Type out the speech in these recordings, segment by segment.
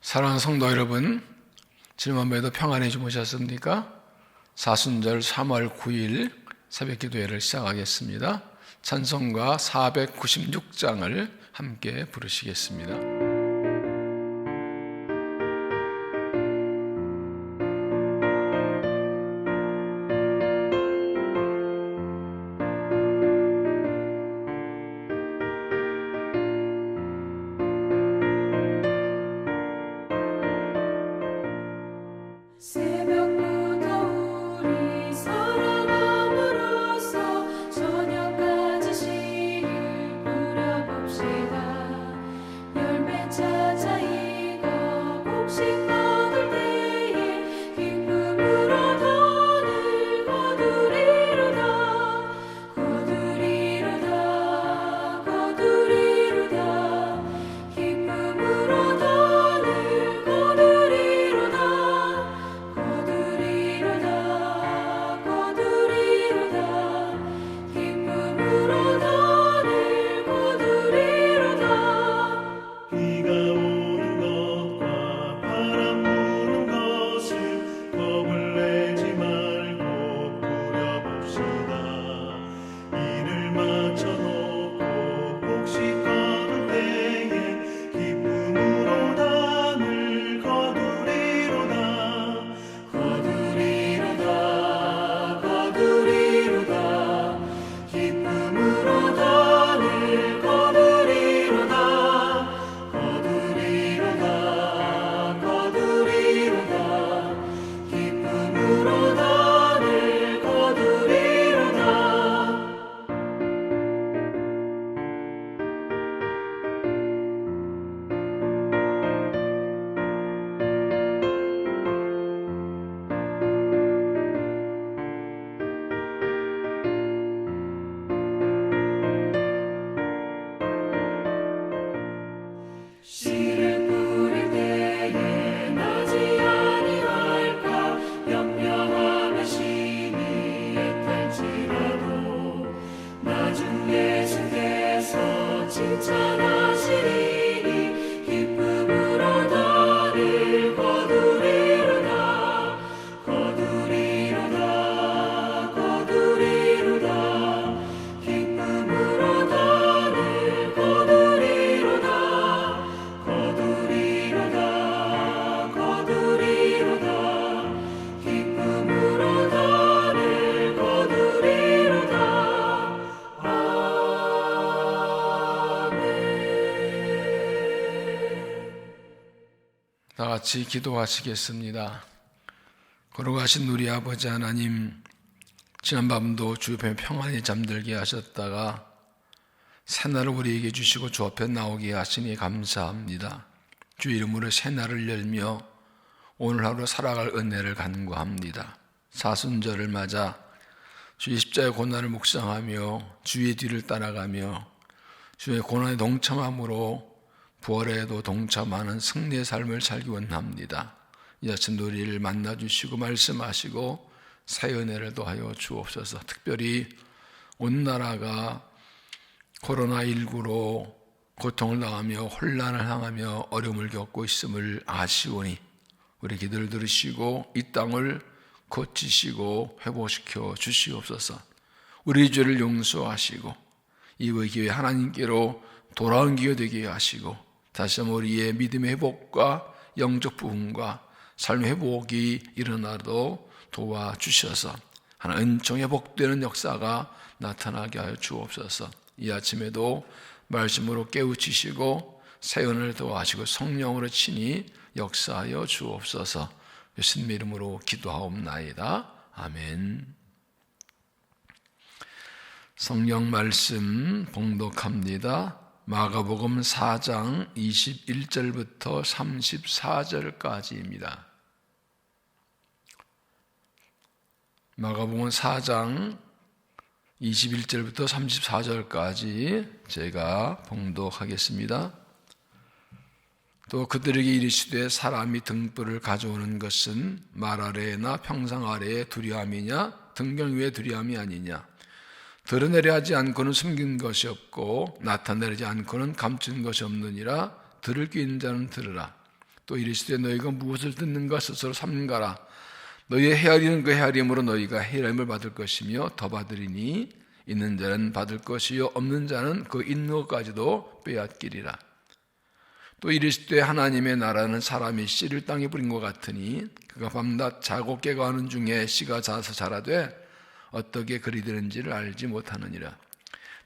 사랑하는 성도 여러분, 지난번에도 평안히 주무셨습니까? 사순절 3월 9일 새벽기도회를 시작하겠습니다. 찬송가 496장을 함께 부르시겠습니다. 다 같이 기도하시겠습니다. 거룩하신 우리 아버지 하나님, 지난밤도 주 옆에 평안히 잠들게 하셨다가 새날을 우리에게 주시고 주 앞에 나오게 하시니 감사합니다. 주 이름으로 새날을 열며 오늘 하루 살아갈 은혜를 간구합니다. 사순절을 맞아 주의 십자가의 고난을 묵상하며 주의 뒤를 따라가며 주의 고난에 동참함으로 부활에도 동참하는 승리의 삶을 살기 원합니다. 이 아침 우리를 만나주시고 말씀하시고 새 은혜를 더하여 주옵소서. 특별히 온 나라가 코로나19로 고통을 당하며 혼란을 당하며 어려움을 겪고 있음을 아시오니 우리 기도를 들으시고 이 땅을 고치시고 회복시켜 주시옵소서. 우리 죄를 용서하시고 이후의 기회 하나님께로 돌아온 기회 되게 하시고 다시 한번 우리의 믿음의 회복과 영적 부흥과 삶의 회복이 일어나도 도와주셔서 하나님 은총 회복되는 역사가 나타나게 하여 주옵소서. 이 아침에도 말씀으로 깨우치시고 새 은혜를 더하시고 성령으로 친히 역사하여 주옵소서. 예수님의 이름으로 기도하옵나이다. 아멘. 성경 말씀 봉독합니다. 마가복음 4장 21절부터 34절까지입니다. 마가복음 4장 21절부터 34절까지 제가 봉독하겠습니다. 또 그들에게 이르시되 사람이 등불을 가져오는 것은 말 아래나 평상 아래에 두려움이냐 등경 위에 두려움이 아니냐. 드러내려 하지 않고는 숨긴 것이 없고 나타내지 않고는 감춘 것이 없느니라. 들을 귀 있는 자는 들으라. 또 이르시되 너희가 무엇을 듣는가 스스로 삼가라. 너희의 헤아리는 그 헤아림으로 너희가 헤아림을 받을 것이며 더 받으리니 있는 자는 받을 것이요 없는 자는 그 있는 것까지도 빼앗기리라. 또 이르시되 하나님의 나라는 사람이 씨를 땅에 뿌린 것 같으니 그가 밤낮 자고 깨고 하는 중에 씨가 자라서 자라되 어떻게 그리 되는지를 알지 못하느니라.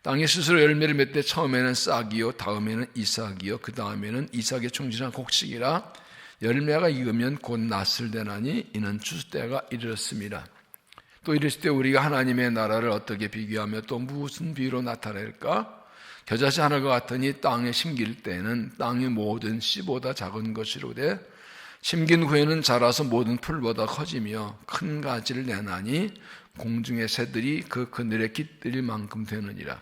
땅이 스스로 열매를 맺되 처음에는 싹이요 다음에는 이삭이요 그 다음에는 이삭의 충실한 곡식이라. 열매가 익으면 곧 낫을 되나니 이는 추수 때가 이르렀습니다. 또 이르시되 우리가 하나님의 나라를 어떻게 비교하며 또 무슨 비유로 나타낼까? 겨자씨 하나가 같으니 땅에 심길 때에는 땅의 모든 씨보다 작은 것이로되 심긴 후에는 자라서 모든 풀보다 커지며 큰 가지를 내나니 공중의 새들이 그 그늘에 깃들일 만큼 되느니라.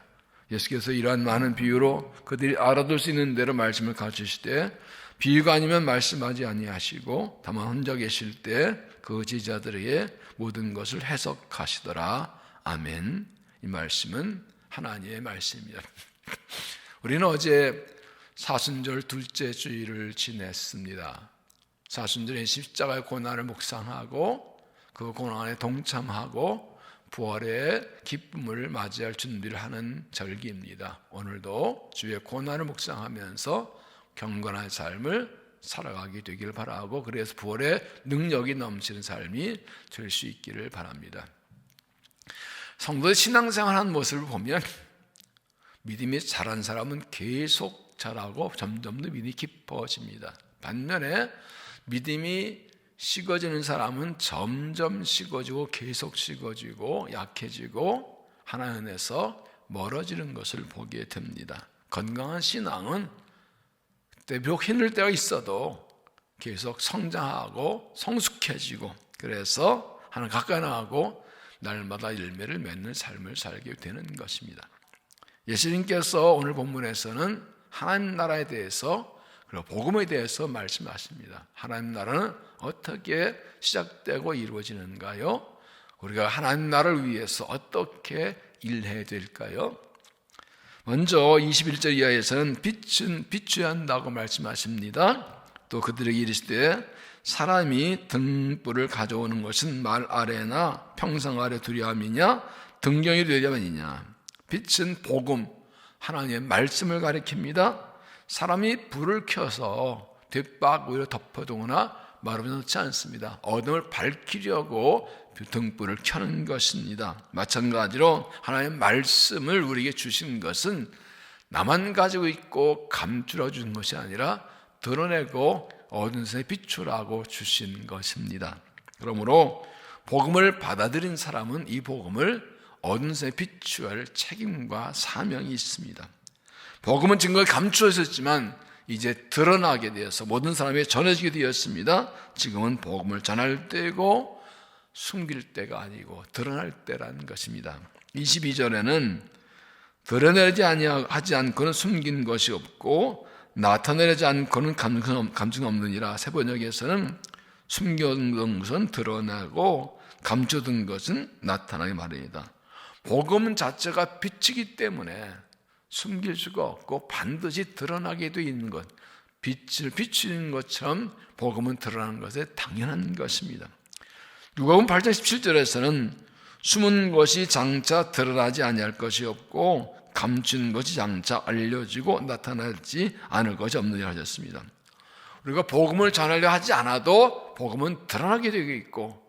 예수께서 이러한 많은 비유로 그들이 알아들 수 있는 대로 말씀을 가르치시되 비유가 아니면 말씀하지 아니하시고 다만 혼자 계실 때 그 제자들에게 모든 것을 해석하시더라. 아멘. 이 말씀은 하나님의 말씀입니다. 우리는 어제 사순절 둘째 주일을 지냈습니다. 사순절에 십자가의 고난을 묵상하고 그 고난에 동참하고 부활의 기쁨을 맞이할 준비를 하는 절기입니다. 오늘도 주의 고난을 묵상하면서 경건한 삶을 살아가게 되기를 바라고, 그래서 부활의 능력이 넘치는 삶이 될 수 있기를 바랍니다. 성도의 신앙생활하는 모습을 보면 믿음이 자란 사람은 계속 자라고 점점 더 믿음이 깊어집니다. 반면에 믿음이 식어지는 사람은 점점 식어지고 계속 식어지고 약해지고 하나님에서 멀어지는 것을 보게 됩니다. 건강한 신앙은 비록 힘들 때가 있어도 계속 성장하고 성숙해지고, 그래서 하나님 가까이 나가고 날마다 열매를 맺는 삶을 살게 되는 것입니다. 예수님께서 오늘 본문에서는 하나님 나라에 대해서 그리고 복음에 대해서 말씀하십니다. 하나님 나라는 어떻게 시작되고 이루어지는가요? 우리가 하나님 나라를 위해서 어떻게 일해야 될까요? 먼저 21절 이하에서는 빛은 비추어야 한다고 말씀하십니다. 또 그들에게 이르시되 사람이 등불을 가져오는 것은 말 아래나 평상 아래 두려 함이냐 등경이 되려 함이냐. 빛은 복음, 하나님의 말씀을 가리킵니다. 사람이 불을 켜서 뒷박 오히려 덮어두거나 마루에 놓지 않습니다. 어둠을 밝히려고 등불을 켜는 것입니다. 마찬가지로 하나님의 말씀을 우리에게 주신 것은 나만 가지고 있고 감추려 준 것이 아니라 드러내고 어두운 곳에 비추라고 주신 것입니다. 그러므로 복음을 받아들인 사람은 이 복음을 어두운 곳에 비추어야 할 책임과 사명이 있습니다. 복음은 증거에 감추어 있었지만 이제 드러나게 되어서 모든 사람에게 전해지게 되었습니다. 지금은 복음을 전할 때고 숨길 때가 아니고 드러날 때라는 것입니다. 22절에는 드러내지 하지 않고는 숨긴 것이 없고 나타내지 않고는 감증 없느니라. 새 번역에서는 숨겨둔 것은 드러나고 감춰둔 것은 나타나게 마련이다. 복음 자체가 빛이기 때문에 숨길 수가 없고 반드시 드러나게 되어 있는 것, 빛을 비추는 것처럼 복음은 드러나는 것에 당연한 것입니다. 누가복음 8장 17절에서는 숨은 것이 장차 드러나지 아니할 것이 없고 감춘 것이 장차 알려지고 나타나지 않을 것이 없느니라 하셨습니다. 우리가 복음을 전하려 하지 않아도 복음은 드러나게 되어 있고,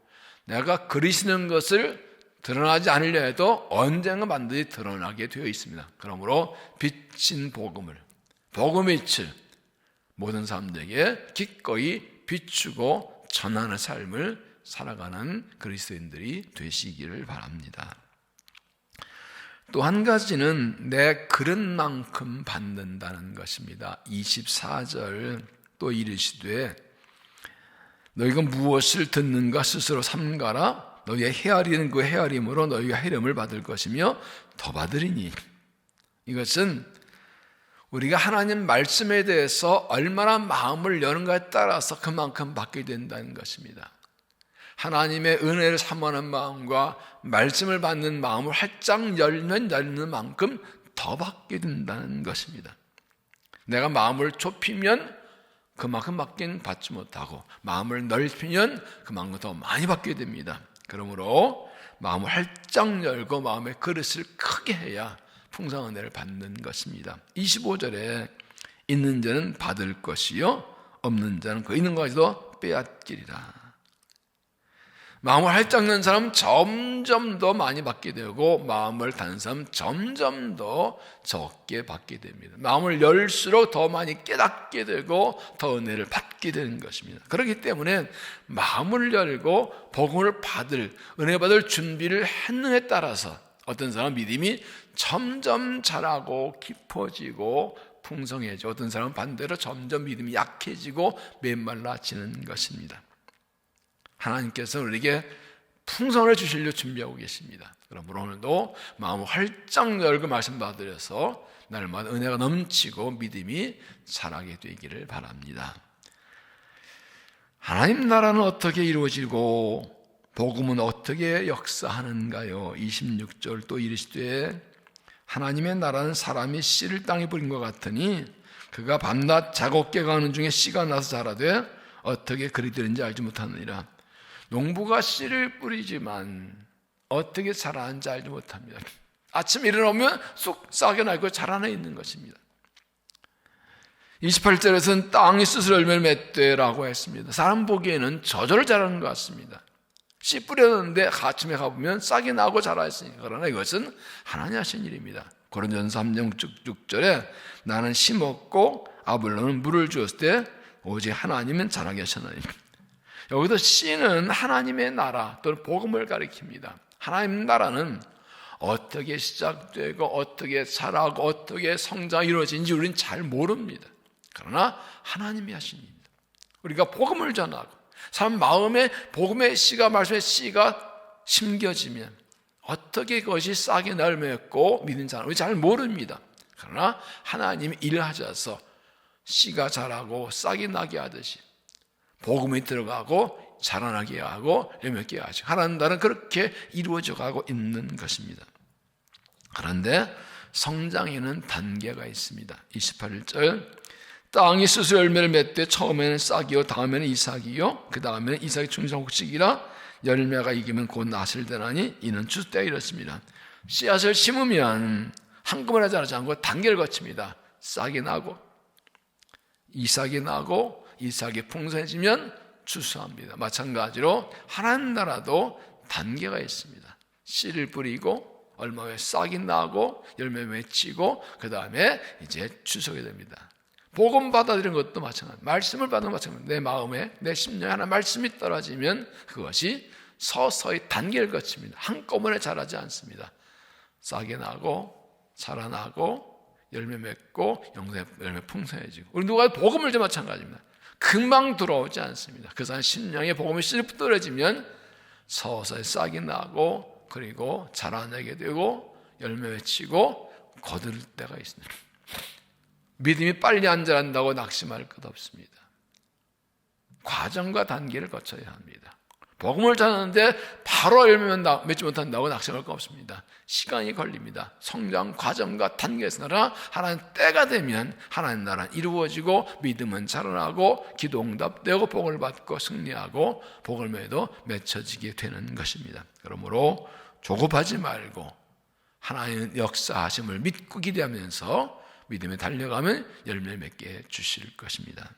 내가 그리시는 것을 드러나지 않으려 해도 언젠가 반드시 드러나게 되어 있습니다. 그러므로 비친 복음을, 복음의 빛을 모든 사람들에게 기꺼이 비추고 전하는 삶을 살아가는 그리스도인들이 되시기를 바랍니다. 또 한 가지는 내 그릇만큼 받는다는 것입니다. 24절 또 이르시되 너희가 무엇을 듣는가 스스로 삼가라. 너희의 헤아리는 그 헤아림으로 너희가 헤름을 받을 것이며 더 받으리니. 이것은 우리가 하나님 말씀에 대해서 얼마나 마음을 여는가에 따라서 그만큼 받게 된다는 것입니다. 하나님의 은혜를 사모하는 마음과 말씀을 받는 마음을 활짝 열면 열는 만큼 더 받게 된다는 것입니다. 내가 마음을 좁히면 그만큼밖에 받지 못하고 마음을 넓히면 그만큼 더 많이 받게 됩니다. 그러므로 마음을 활짝 열고 마음의 그릇을 크게 해야 풍성한 은혜를 받는 것입니다. 25절에 있는 자는 받을 것이요 없는 자는 그 있는 것에도 빼앗기리라. 마음을 활짝 연 사람은 점점 더 많이 받게 되고 마음을 닫는 사람은 점점 더 적게 받게 됩니다. 마음을 열수록 더 많이 깨닫게 되고 더 은혜를 받게 되는 것입니다. 그렇기 때문에 마음을 열고 복음을 받을, 은혜 받을 준비를 했느냐에 따라서 어떤 사람은 믿음이 점점 자라고 깊어지고 풍성해지고 어떤 사람은 반대로 점점 믿음이 약해지고 메말라지는 것입니다. 하나님께서 우리에게 풍성을 주시려 준비하고 계십니다. 그러므로 오늘도 마음을 활짝 열고 말씀 받으려서 날마다 은혜가 넘치고 믿음이 자라게 되기를 바랍니다. 하나님 나라는 어떻게 이루어지고 복음은 어떻게 역사하는가요? 26절 또 이르시되 하나님의 나라는 사람이 씨를 땅에 뿌린 것 같으니 그가 밤낮 자고 깨가는 중에 씨가 나서 자라되 어떻게 그리 되는지 알지 못하느니라. 농부가 씨를 뿌리지만 어떻게 자라는지 알지 못합니다. 아침에 일어나면 쑥 싹이 나고 자라나 있는 것입니다. 28절에서는 땅이 스스로 열매를 맺되라고 했습니다. 사람 보기에는 저절로 자라는 것 같습니다. 씨 뿌렸는데 아침에 가보면 싹이 나고 자라있으니까. 그러나 이것은 하나님 하신 일입니다. 고린도전서 3장 6절에 나는 심었고 아볼로는 물을 주었을 때 오직 하나님은 자라게 하셨나니. 여기서 씨는 하나님의 나라 또는 복음을 가리킵니다. 하나님 나라는 어떻게 시작되고 어떻게 자라고 어떻게 성장이 이루어지는지 우리는 잘 모릅니다. 그러나 하나님이 하신 일입니다. 우리가 복음을 전하고 사람 마음에 복음의 씨가 말씀의 씨가 심겨지면 어떻게 그것이 싹이 날맺고 믿는 사람 우리 잘 모릅니다. 그러나 하나님이 일하셔서 씨가 자라고 싹이 나게 하듯이 복음이 들어가고 자라나게 하고 열매맺게 하시고 하나님 나라는 그렇게 이루어져 가고 있는 것입니다. 그런데 성장에는 단계가 있습니다. 28절 땅이 스스로 열매를 맺되 처음에는 싹이요 다음에는 이삭이요 그 다음에는 이삭이 충성국식이라 열매가 익으면 곧 낫을 되나니 이는 주때가 이렇습니다. 씨앗을 심으면 한꺼번에 자라지 않고 단계를 거칩니다. 싹이 나고 이삭이 나고 이삭이 풍성해지면 추수합니다. 마찬가지로 하나님 나라도 단계가 있습니다. 씨를 뿌리고 얼마 후에 싹이 나고 열매 맺히고 그 다음에 이제 추수하게 됩니다. 복음 받아들이는 것도 마찬가지입니다. 말씀을 받는 것도 마찬가지입니다. 내 마음에 내 심령에 하나 말씀이 떨어지면 그것이 서서히 단계를 거칩니다. 한꺼번에 자라지 않습니다. 싹이 나고 자라나고 열매 맺고 열매 풍성해지고 우리 누가 복음을 좀 마찬가지입니다. 금방 들어오지 않습니다. 그 사람 심령에 복음이 씨를 떨어지면 서서히 싹이 나고 그리고 자라나게 되고 열매 맺히고 거둘 때가 있습니다. 믿음이 빨리 안 자란다고 낙심할 것 없습니다. 과정과 단계를 거쳐야 합니다. 복음을 전하는데 바로 열매 맺지 못한다고 낙심할 거 없습니다. 시간이 걸립니다. 성장 과정과 단계에서 나라 하나님 때가 되면 하나님 나라는 이루어지고 믿음은 자라나고 기도 응답되고 복을 받고 승리하고 복을매도 맺혀지게 되는 것입니다. 그러므로 조급하지 말고 하나님의 역사하심을 믿고 기대하면서 믿음에 달려가면 열매 맺게 주실 것입니다.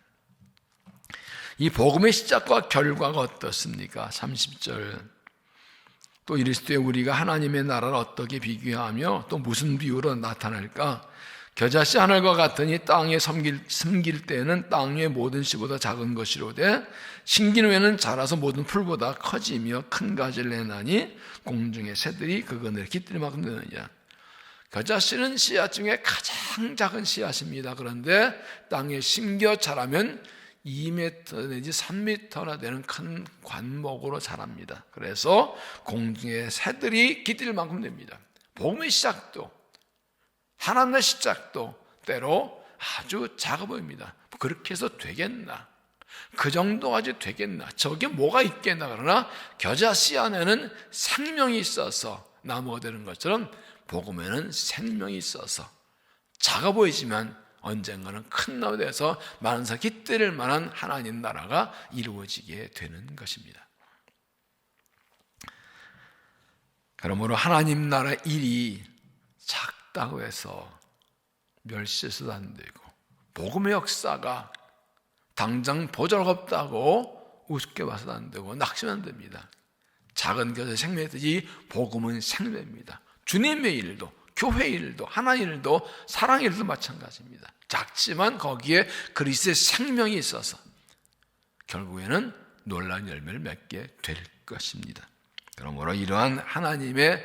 이 복음의 시작과 결과가 어떻습니까? 30절 또 이르시되 우리가 하나님의 나라를 어떻게 비교하며 또 무슨 비유로 나타낼까? 겨자씨 하늘과 같으니 땅에 숨길 때에는 땅의 모든 씨보다 작은 것이로되 심긴 후에는 자라서 모든 풀보다 커지며 큰 가지를 내나니 공중의 새들이 그 그늘에 깃들 만큼 되느니라. 겨자씨는 씨앗 중에 가장 작은 씨앗입니다. 그런데 땅에 심겨 자라면 2m 내지 3m나 되는 큰 관목으로 자랍니다. 그래서 공중의 새들이 깃들 만큼 됩니다. 복음의 시작도 하나님의 시작도 때로 아주 작아 보입니다. 그렇게 해서 되겠나? 그 정도까지 되겠나? 저게 뭐가 있겠나? 그러나 겨자씨 안에는 생명이 있어서 나무가 되는 것처럼 복음에는 생명이 있어서 작아 보이지만 언젠가는 큰 나라가 돼서 많은 사람이 깃들일 만한 하나님 나라가 이루어지게 되는 것입니다. 그러므로 하나님 나라 일이 작다고 해서 멸시해서도 안 되고, 복음의 역사가 당장 보잘 없다고 우습게 봐서도 안 되고 낙심은 안 됩니다. 작은 것의 생명이듯이 복음은 생명입니다. 주님의 일도, 교회 일도, 하나님 일도, 사랑의 일도 마찬가지입니다. 작지만 거기에 그리스도의 생명이 있어서 결국에는 놀라운 열매를 맺게 될 것입니다. 그러므로 이러한 하나님의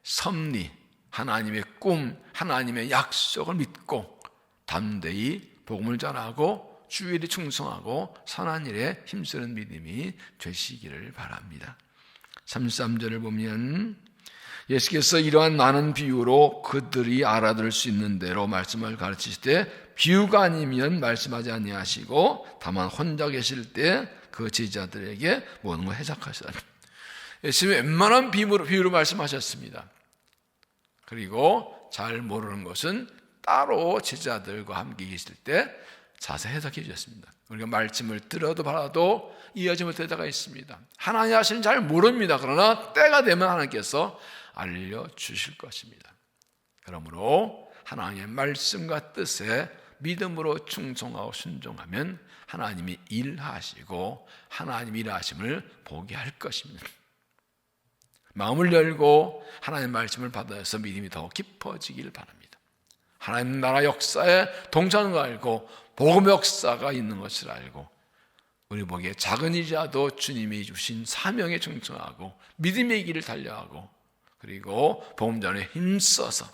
섭리, 하나님의 꿈, 하나님의 약속을 믿고 담대히 복음을 전하고 주일에 충성하고 선한 일에 힘쓰는 믿음이 되시기를 바랍니다. 33절을 보면 예수께서 이러한 많은 비유로 그들이 알아들을 수 있는 대로 말씀을 가르치실 때 비유가 아니면 말씀하지 아니하시고 다만 혼자 계실 때 그 제자들에게 모든 걸 해석하시다. 예수님이 웬만한 비유로 말씀하셨습니다. 그리고 잘 모르는 것은 따로 제자들과 함께 계실 때 자세히 해석해 주셨습니다. 우리가 말씀을 들어도 봐도 이해하지 못할 때가 있습니다. 하나님 하시는 잘 모릅니다. 그러나 때가 되면 하나님께서 알려주실 것입니다. 그러므로 하나님의 말씀과 뜻에 믿음으로 충성하고 순종하면 하나님이 일하시고 하나님이 일하심을 보게 할 것입니다. 마음을 열고 하나님의 말씀을 받아서 믿음이 더 깊어지길 바랍니다. 하나님 나라 역사에 동참하는 걸 알고 복음 역사가 있는 것을 알고 우리 보기에 작은 일이라도 주님이 주신 사명에 충성하고 믿음의 길을 달려가고 그리고 복음 전에 힘써서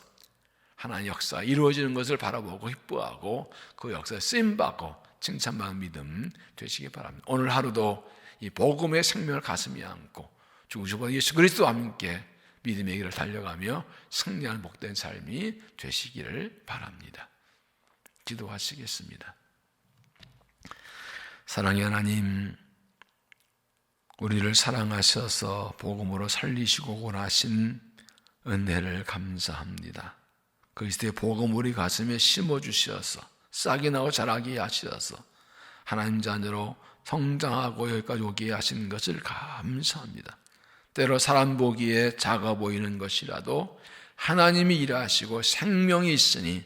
하나님 역사 이루어지는 것을 바라보고 기뻐하고 그 역사에 쓰임받고 칭찬받는 믿음 되시기 바랍니다. 오늘 하루도 이 복음의 생명을 가슴에 안고 죽으시고 예수 그리스도와 함께 믿음의 길을 달려가며 승리하는 복된 삶이 되시기를 바랍니다. 기도하시겠습니다. 사랑의 하나님, 우리를 사랑하셔서 복음으로 살리시고 원하신 은혜를 감사합니다. 그리스도의 복음 우리 가슴에 심어주셔서 싹이 나고 자라게 하셔서 하나님 자녀로 성장하고 여기까지 오게 하신 것을 감사합니다. 때로 사람 보기에 작아 보이는 것이라도 하나님이 일하시고 생명이 있으니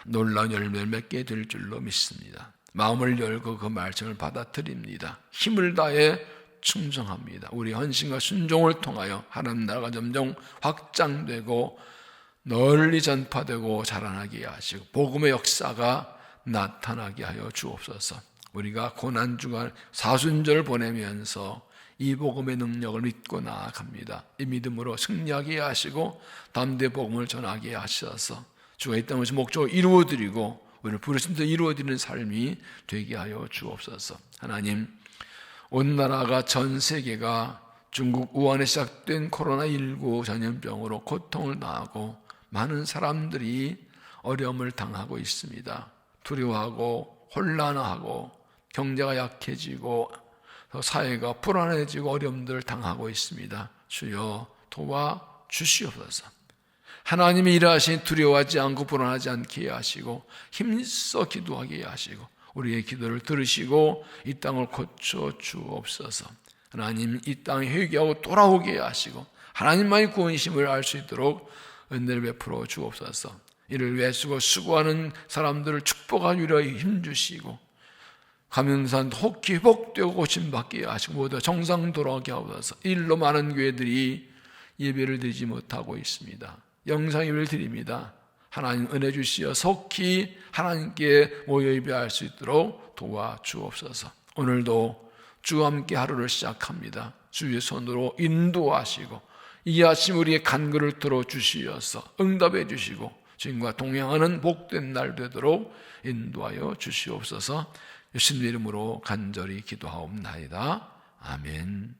놀라운 열매를 맺게 될 줄로 믿습니다. 마음을 열고 그 말씀을 받아들입니다. 힘을 다해 충성합니다. 우리 헌신과 순종을 통하여 하나님 나라가 점점 확장되고 널리 전파되고 자라나게 하시고 복음의 역사가 나타나게 하여 주옵소서. 우리가 고난주간 사순절을 보내면서 이 복음의 능력을 믿고 나아갑니다. 이 믿음으로 승리하게 하시고 담대 복음을 전하게 하셔서 주가 이 땅에서 목적을 이루어드리고 우리를 부르신 데 이루어드리는 삶이 되게 하여 주옵소서. 하나님, 온 나라가 전 세계가 중국 우한에 시작된 코로나19 전염병으로 고통을 당하고 많은 사람들이 어려움을 당하고 있습니다. 두려워하고 혼란하고 경제가 약해지고 사회가 불안해지고 어려움들을 당하고 있습니다. 주여 도와주시옵소서. 하나님이 일하신 두려워하지 않고 불안하지 않게 하시고 힘써 기도하게 하시고 우리의 기도를 들으시고 이 땅을 고쳐 주옵소서. 하나님 이 땅에 회개하고 돌아오게 하시고 하나님만이 구원이심을 알 수 있도록 은혜를 베풀어 주옵소서. 이를 위해 수고하는 사람들을 축복하여 힘주시고 감염산 혹히 회복되고 고침받게 하시고 모두 정상 돌아오게 하옵소서. 일로 많은 교회들이 예배를 드리지 못하고 있습니다. 영상 예배를 드립니다. 하나님 은혜 주시어 속히 하나님께 모여 예배할 수 있도록 도와주옵소서. 오늘도 주와 함께 하루를 시작합니다. 주의 손으로 인도하시고 이 아침 우리의 간구를 들어주시어서 응답해 주시고 주님과 동행하는 복된 날 되도록 인도하여 주시옵소서. 예수님 이름으로 간절히 기도하옵나이다. 아멘.